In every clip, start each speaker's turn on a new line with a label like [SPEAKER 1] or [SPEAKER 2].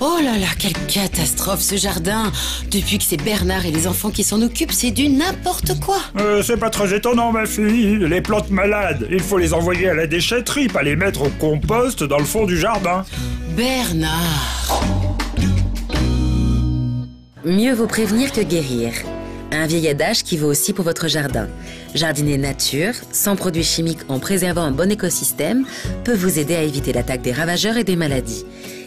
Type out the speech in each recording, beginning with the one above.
[SPEAKER 1] Oh là là, quelle catastrophe ce jardin! Depuis que c'est Bernard et les enfants qui s'en occupent, c'est du n'importe quoi!
[SPEAKER 2] C'est pas très étonnant, ma fille. Les plantes malades, il faut les envoyer à la déchetterie, pas les mettre au compost dans le fond du jardin.
[SPEAKER 1] Bernard!
[SPEAKER 3] Mieux vaut prévenir que guérir. Un vieil adage qui vaut aussi pour votre jardin. Jardiner nature, sans produits chimiques en préservant un bon écosystème, peut vous aider à éviter l'attaque des ravageurs et des maladies.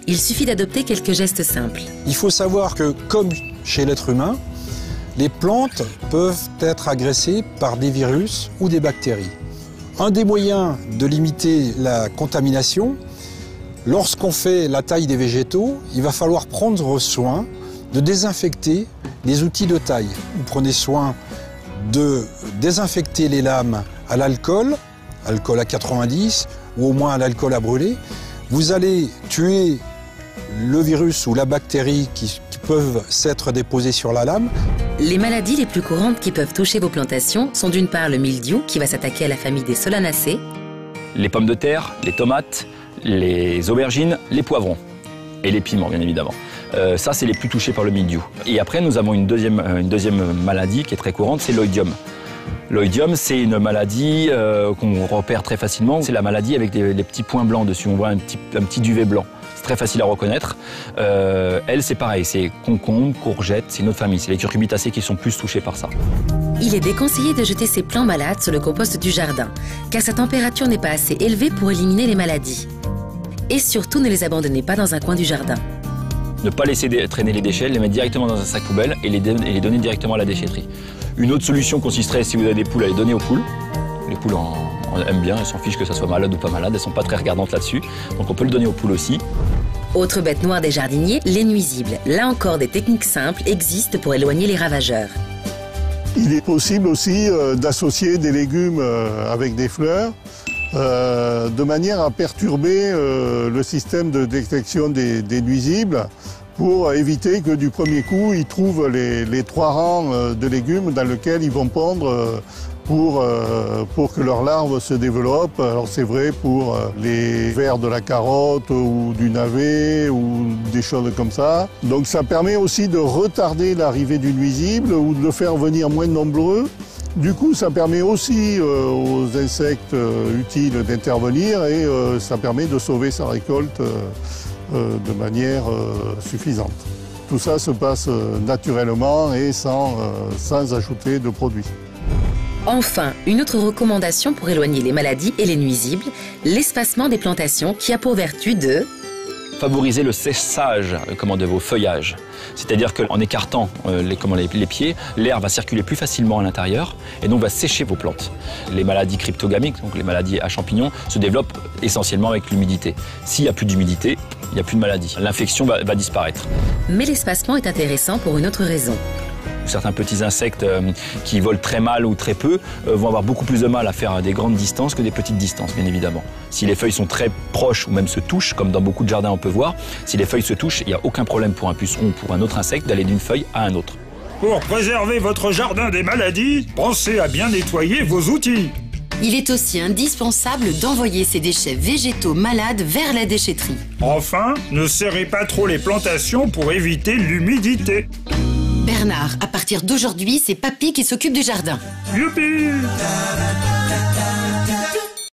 [SPEAKER 3] Il suffit d'adopter quelques gestes simples.
[SPEAKER 4] Il faut savoir que, comme chez l'être humain, les plantes peuvent être agressées par des virus ou des bactéries. Un des moyens de limiter la contamination, lorsqu'on fait la taille des végétaux, il va falloir prendre soin de désinfecter les outils de taille. Vous prenez soin de désinfecter les lames à l'alcool, alcool à 90 ou au moins à l'alcool à brûler. Vous allez tuer le virus ou la bactérie qui peuvent s'être déposés sur la lame.
[SPEAKER 3] Les maladies les plus courantes qui peuvent toucher vos plantations sont d'une part le mildiou qui va s'attaquer à la famille des solanacées,
[SPEAKER 5] les pommes de terre, les tomates, les aubergines, les poivrons et les piments bien évidemment. Ça c'est les plus touchés par le mildiou. Et après nous avons une deuxième maladie qui est très courante, c'est l'oïdium. L'oïdium, c'est une maladie qu'on repère très facilement. C'est la maladie avec des petits points blancs dessus. On voit un petit duvet blanc. C'est très facile à reconnaître. Elle, c'est pareil. C'est concombre, courgette. C'est une autre famille. C'est les cucurbitacées qui sont plus touchées par ça.
[SPEAKER 3] Il est déconseillé de jeter ces plants malades sur le compost du jardin, car sa température n'est pas assez élevée pour éliminer les maladies. Et surtout, ne les abandonnez pas dans un coin du jardin.
[SPEAKER 5] Ne pas laisser traîner les déchets, les mettre directement dans un sac poubelle et les donner directement à la déchetterie. Une autre solution consisterait, si vous avez des poules, à les donner aux poules. Les poules en aiment bien, elles s'en fichent que ça soit malade ou pas malade, elles ne sont pas très regardantes là-dessus. Donc on peut le donner aux poules aussi.
[SPEAKER 3] Autre bête noire des jardiniers, les nuisibles. Là encore, des techniques simples existent pour éloigner les ravageurs.
[SPEAKER 6] Il est possible aussi d'associer des légumes avec des fleurs de manière à perturber le système de détection des nuisibles pour éviter que du premier coup, ils trouvent les 3 rangs de légumes dans lesquels ils vont pondre pour que leurs larves se développent. Alors c'est vrai pour les vers de la carotte ou du navet ou des choses comme ça. Donc ça permet aussi de retarder l'arrivée du nuisible ou de le faire venir moins nombreux. Du coup, ça permet aussi aux insectes utiles d'intervenir et ça permet de sauver sa récolte de manière suffisante. Tout ça se passe naturellement et sans ajouter de produits.
[SPEAKER 3] Enfin, une autre recommandation pour éloigner les maladies et les nuisibles, l'espacement des plantations qui a pour vertu de
[SPEAKER 5] favoriser le séchage de vos feuillages. C'est-à-dire qu'en écartant les pieds, l'air va circuler plus facilement à l'intérieur et donc va sécher vos plantes. Les maladies cryptogamiques, donc les maladies à champignons, se développent essentiellement avec l'humidité. S'il n'y a plus d'humidité, il n'y a plus de maladie. L'infection va disparaître.
[SPEAKER 3] Mais l'espacement est intéressant pour une autre raison.
[SPEAKER 5] Certains petits insectes qui volent très mal ou très peu vont avoir beaucoup plus de mal à faire des grandes distances que des petites distances, bien évidemment. Si les feuilles sont très proches ou même se touchent, comme dans beaucoup de jardins on peut voir, si les feuilles se touchent, il n'y a aucun problème pour un puceron ou pour un autre insecte d'aller d'une feuille à un autre.
[SPEAKER 2] Pour préserver votre jardin des maladies, pensez à bien nettoyer vos outils.
[SPEAKER 1] Il est aussi indispensable d'envoyer ces déchets végétaux malades vers la déchetterie.
[SPEAKER 2] Enfin, ne serrez pas trop les plantations pour éviter l'humidité.
[SPEAKER 1] Bernard, à partir d'aujourd'hui, c'est Papy qui s'occupe du jardin.
[SPEAKER 2] Youpi!